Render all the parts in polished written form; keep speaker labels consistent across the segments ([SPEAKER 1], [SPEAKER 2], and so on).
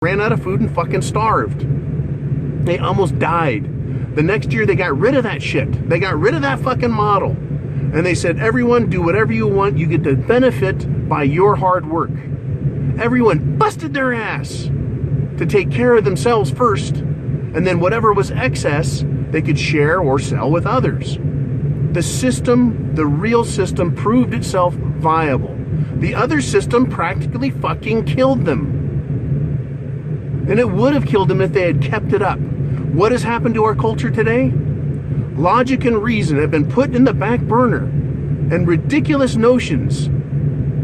[SPEAKER 1] ran out of food and fucking starved. They almost died. The next year they got rid of that shit. They got rid of that fucking model. And they said, everyone do whatever you want. You get to benefit by your hard work. Everyone busted their ass to take care of themselves first. And then whatever was excess, they could share or sell with others. The system, the real system, proved itself viable. The other system practically fucking killed them. And it would have killed them if they had kept it up. What has happened to our culture today? Logic and reason have been put in the back burner, and ridiculous notions,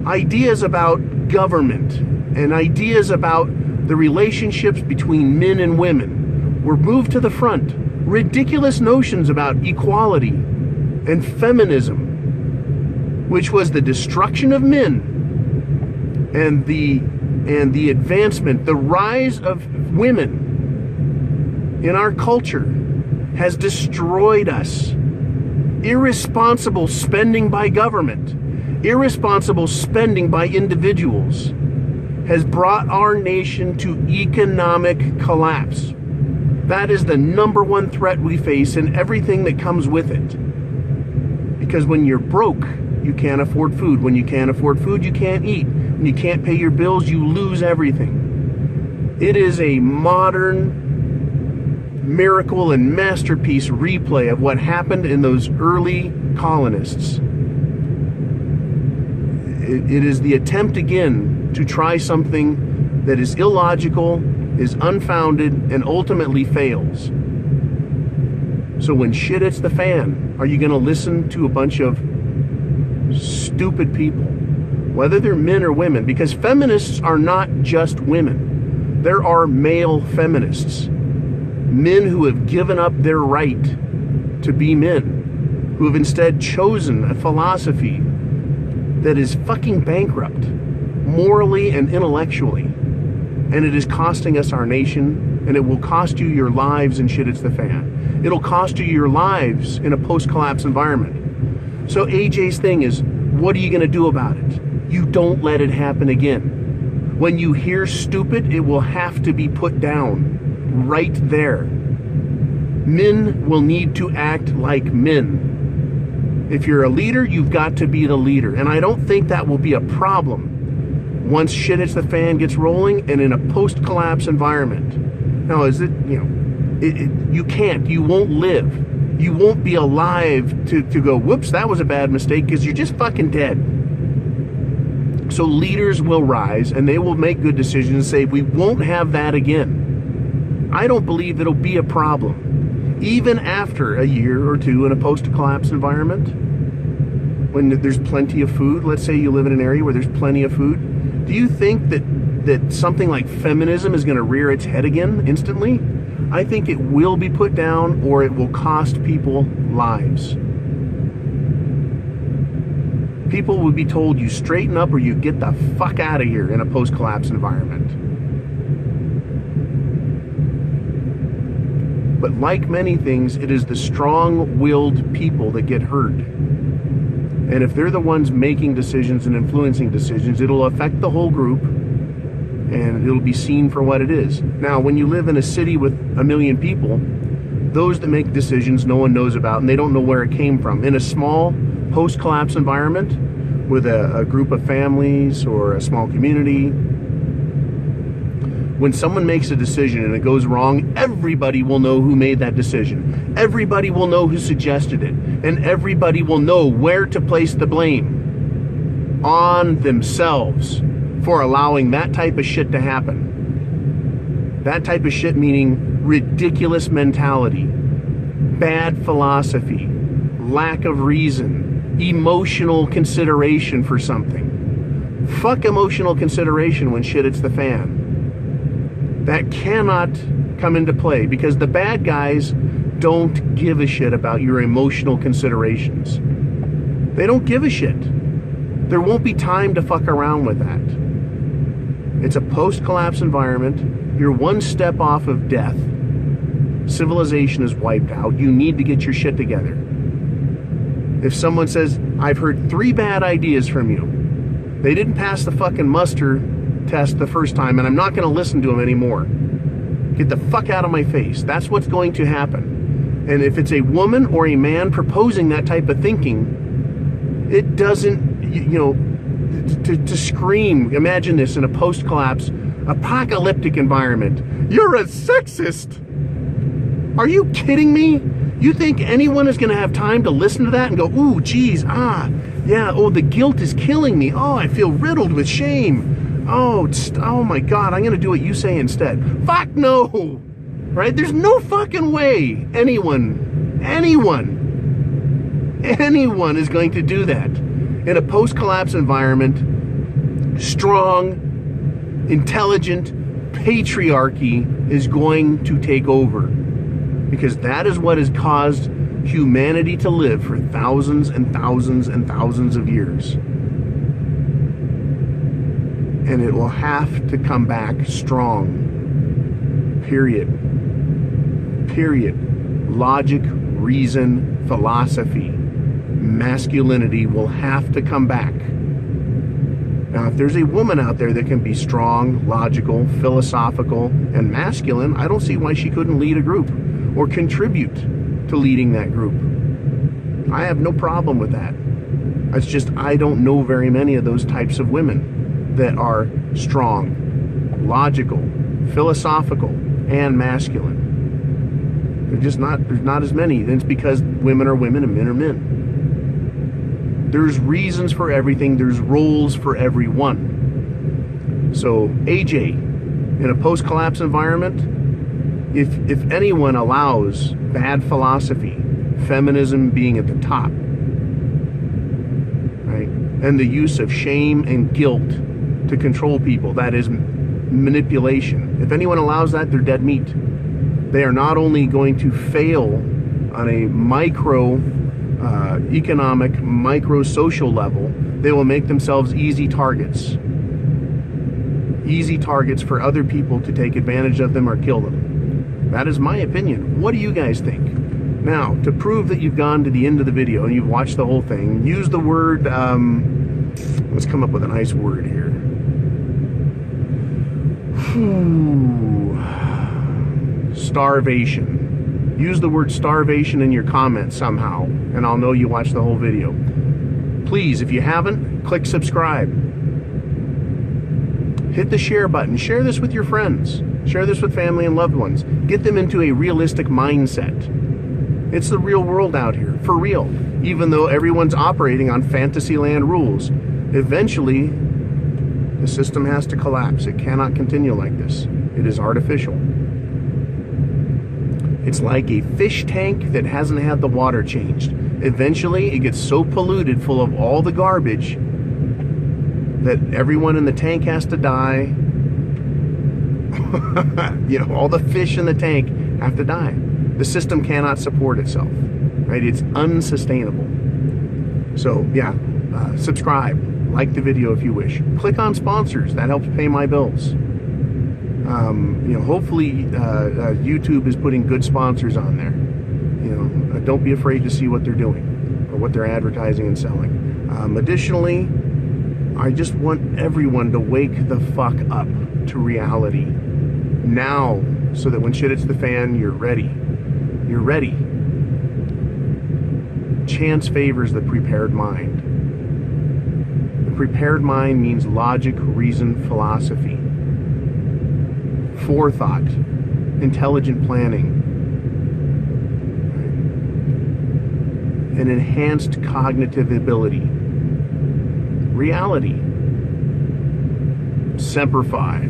[SPEAKER 1] ideas about government, and ideas about the relationships between men and women were moved to the front. Ridiculous notions about equality and feminism, which was the destruction of men and the advancement, the rise of women in our culture, has destroyed us. Irresponsible spending by government, irresponsible spending by individuals has brought our nation to economic collapse. That is the number one threat we face, and everything that comes with it. Because when you're broke, you can't afford food. When you can't afford food, you can't eat. When you can't pay your bills, you lose everything. It is a modern miracle and masterpiece replay of what happened in those early colonists. It is the attempt again to try something that is illogical, is unfounded, and ultimately fails. So when shit hits the fan, are you going to listen to a bunch of stupid people, whether they're men or women? Because feminists are not just women. There are male feminists. Men who have given up their right to be men, who have instead chosen a philosophy that is fucking bankrupt, morally and intellectually. And it is costing us our nation, and it will cost you your lives and shit hits the fan. It'll cost you your lives in a post-collapse environment. So AJ's thing is, what are you going to do about it? You don't let it happen again. When you hear stupid, it will have to be put down. Right there. Men will need to act like men. If you're a leader, you've got to be the leader. And I don't think that will be a problem once shit hits the fan, gets rolling, and in a post-collapse environment. Now, is it, you can't, you won't live. You won't be alive to go, whoops, that was a bad mistake, because you're just fucking dead. So leaders will rise, and they will make good decisions and say, we won't have that again. I don't believe it'll be a problem, even after a year or two in a post-collapse environment, when there's plenty of food. Let's say you live in an area where there's plenty of food. Do you think that something like feminism is going to rear its head again instantly? I think it will be put down, or it will cost people lives. People will be told, you straighten up or you get the fuck out of here in a post-collapse environment. But like many things, it is the strong-willed people that get hurt. And if they're the ones making decisions and influencing decisions, it'll affect the whole group, and it'll be seen for what it is. Now, when you live in a city with 1 million people, those that make decisions no one knows about, and they don't know where it came from. In a small post-collapse environment with a group of families or a small community, when someone makes a decision and it goes wrong, everybody will know who made that decision. Everybody will know who suggested it. And everybody will know where to place the blame on themselves for allowing that type of shit to happen. That type of shit meaning ridiculous mentality, bad philosophy, lack of reason, emotional consideration for something. Fuck emotional consideration when shit hits the fan. That cannot come into play, because the bad guys don't give a shit about your emotional considerations. They don't give a shit. There won't be time to fuck around with that. It's a post-collapse environment. You're one step off of death. Civilization is wiped out. You need to get your shit together. If someone says, I've heard 3 bad ideas from you, they didn't pass the fucking muster test the first time, and I'm not going to listen to him anymore. Get the fuck out of my face. That's what's going to happen. And if it's a woman or a man proposing that type of thinking, it doesn't, to scream, imagine this in a post-collapse, apocalyptic environment. You're a sexist. Are you kidding me? You think anyone is going to have time to listen to that and go, ooh, geez, yeah, oh, the guilt is killing me. Oh, I feel riddled with shame. Oh my God, I'm going to do what you say instead. Fuck no. Right? There's no fucking way anyone is going to do that. In a post-collapse environment, strong, intelligent patriarchy is going to take over. Because that is what has caused humanity to live for thousands and thousands and thousands of years. And it will have to come back strong. Period. Logic, reason, philosophy, masculinity will have to come back. Now, if there's a woman out there that can be strong, logical, philosophical, and masculine, I don't see why she couldn't lead a group or contribute to leading that group. I have no problem with that. It's just I don't know very many of those types of women that are strong, logical, philosophical, and masculine. There's not as many. And it's because women are women and men are men. There's reasons for everything. There's roles for everyone. So AJ, in a post-collapse environment, if anyone allows bad philosophy, feminism being at the top, right, and the use of shame and guilt to control people, that is manipulation. If anyone allows that, they're dead meat. They are not only going to fail on a micro economic, micro social level, they will make themselves easy targets. Easy targets for other people to take advantage of them or kill them. That is my opinion. What do you guys think? Now, to prove that you've gone to the end of the video and you've watched the whole thing, use the word, let's come up with a nice word here. Starvation. Use the word starvation in your comments somehow, and I'll know you watched the whole video. Please, if you haven't, click subscribe. Hit the share button. Share this with your friends. Share this with family and loved ones. Get them into a realistic mindset. It's the real world out here, for real. Even though everyone's operating on Fantasyland rules, eventually the system has to collapse. It cannot continue like this. It is artificial. It's like a fish tank that hasn't had the water changed. Eventually, it gets so polluted, full of all the garbage, that everyone in the tank has to die. All the fish in the tank have to die. The system cannot support itself, right? It's unsustainable. So, yeah, subscribe, like the video if you wish. Click on sponsors. That helps pay my bills. Hopefully YouTube is putting good sponsors on there. Don't be afraid to see what they're doing or what they're advertising and selling. Additionally, I just want everyone to wake the fuck up to reality now, so that when shit hits the fan, you're ready. You're ready. Chance favors the prepared mind. The prepared mind means logic, reason, philosophy, forethought, intelligent planning, an enhanced cognitive ability, reality, Semper Fi.